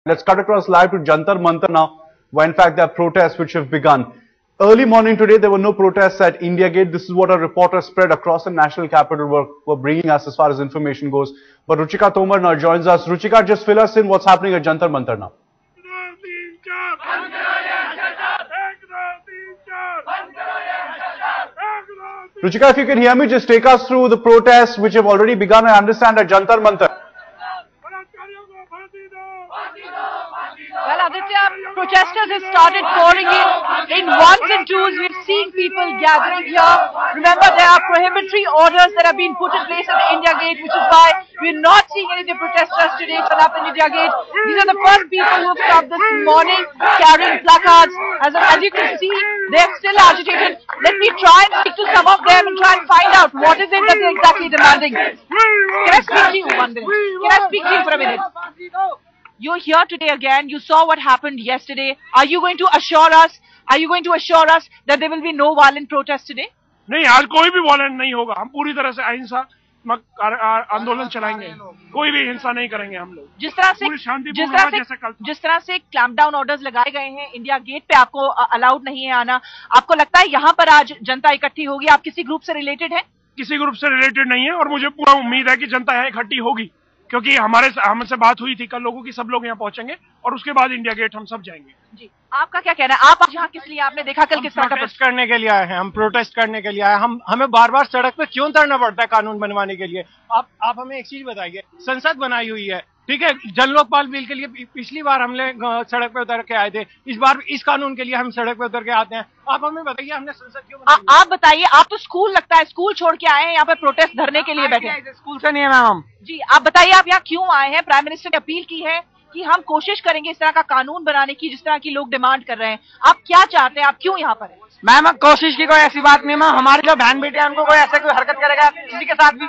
Let's cut across live to Jantar Mantar now, where in fact there are protests which have begun. Early morning today, there were no protests at India Gate. This is what our reporters spread across the national capital were bringing us as far as information goes. But Ruchika Tomar now joins us. Ruchika, just fill us in what's happening at Jantar Mantar now. Ruchika, if you can hear me, just take us through the protests which have already begun, I understand, at Jantar Mantar. Well, Aditya, protesters have started pouring in ones and twos. We've seen people gathering here. Remember, there are prohibitory orders that have been put in place at the India Gate, which is why we're not seeing any of the protesters today turn up in India Gate. These are the first people who have come this morning carrying placards. As you can see, they're still agitated. Let me try and speak to some of them and try and find out what is it that they're exactly demanding. Can I speak to you one minute? Can I speak to you for a minute? You're here today again. You saw what happened yesterday. Are you going to assure us? Are you going to assure us that there will be no violent protest today? नहीं, आज कोई भी violent नहीं होगा. हम पूरी तरह से अहिंसात्मक आंदोलन चलाएंगे. कोई भी हिंसा नहीं करेंगे हम लोग. जिस तरह से क्लैम्पडाउन ऑर्डर्स लगाए गए हैं इंडिया गेट पे, आपको अलाउड नहीं है आना. आपको लगता है यहाँ पर आज जनता इकट्ठी होगी? आप किसी ग्रुप से रिलेटेड है? किसी ग्रुप से रिलेटेड नहीं है और मुझे पूरा उम्मीद है कि जनता यहाँ इकट्ठी होगी, क्योंकि हमसे बात हुई थी कल लोगों की. सब लोग यहाँ पहुंचेंगे और उसके बाद इंडिया गेट हम सब जाएंगे. जी, आपका क्या कहना है? आप यहाँ किस लिए? आपने देखा कल किस तरह का प्रोटेस्ट करने के लिए आए हैं. हम प्रोटेस्ट करने के लिए आए हैं. हमें बार बार सड़क पे क्यों उतरना पड़ता है कानून बनवाने के लिए? आप हमें एक चीज बताइए. संसद बनाई हुई है, ठीक है. जन लोकपाल बिल के लिए पिछली बार हम सड़क पे उतर के आए थे. इस बार इस कानून के लिए हम सड़क पे उतर के आते हैं. आप हमें बताइए हमने संसद क्यों बनाई? आप बताइए. आप तो स्कूल लगता है स्कूल छोड़ के आए हैं यहाँ पे प्रोटेस्ट धरने के लिए बैठे? स्कूल से नहीं है मैम हम. जी, आप बताइए आप यहाँ क्यों आए हैं? प्राइम मिनिस्टर ने अपील की है कि हम कोशिश करेंगे इस तरह का कानून बनाने की जिस तरह की लोग डिमांड कर रहे हैं. आप क्या चाहते हैं? आप क्यों यहाँ पर हैं? मैम कोशिश की कोई ऐसी बात नहीं. मैम हमारी जो बहन बेटी है उनको कोई ऐसे कोई हरकत करेगा किसी के साथ भी.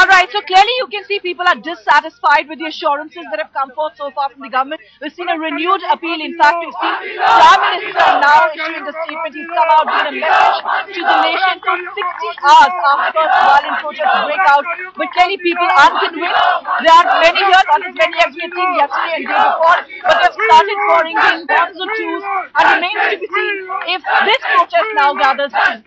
Alright, so clearly you can see people are dissatisfied with the assurances that have come forth so far from the government. We've seen a renewed appeal. In fact, we've seen Prime Minister now issuing a statement. He's come out with a message to the nation 60 hours after the violent protests break out. But clearly people aren't convinced. There are many here, not as many as we had seen yesterday and day before, but they've started pouring in ones or twos, and remains to be seen if this protest now gathers steam.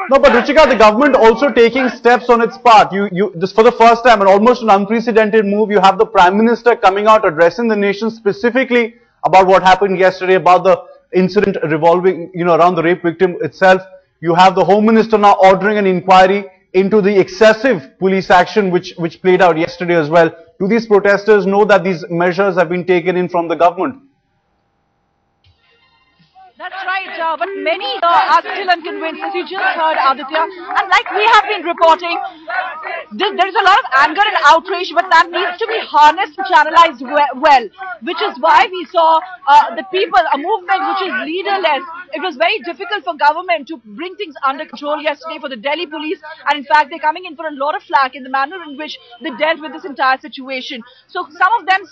No, but Ruchika, the government also taking steps on its part. This for the first time and almost an unprecedented move. You have the Prime Minister coming out addressing the nation specifically about what happened yesterday, about the incident revolving, around the rape victim itself. You have the Home Minister now ordering an inquiry into the excessive police action which played out yesterday as well. Do these protesters know that these measures have been taken in from the government? That's right, but many are still unconvinced, as you just heard, Aditya. And like we have been reporting, there is a lot of anger and outrage, but that needs to be harnessed and channelized well, which is why we saw the people, a movement which is leaderless. It was very difficult for government to bring things under control yesterday for the Delhi police, and in fact they're coming in for a lot of flack in the manner in which they dealt with this entire situation. So some of them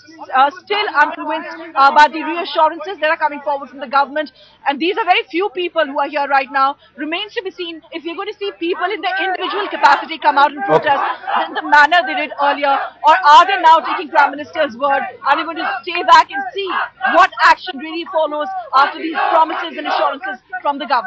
still unconvinced by the reassurances that are coming forward from the government. And these are very few people who are here right now. Remains to be seen if you're going to see people in their individual capacity come out and protest in the manner they did earlier, or are they now taking Prime Minister's word? Are they going to stay back and see what action really follows after these promises and assurances from the government?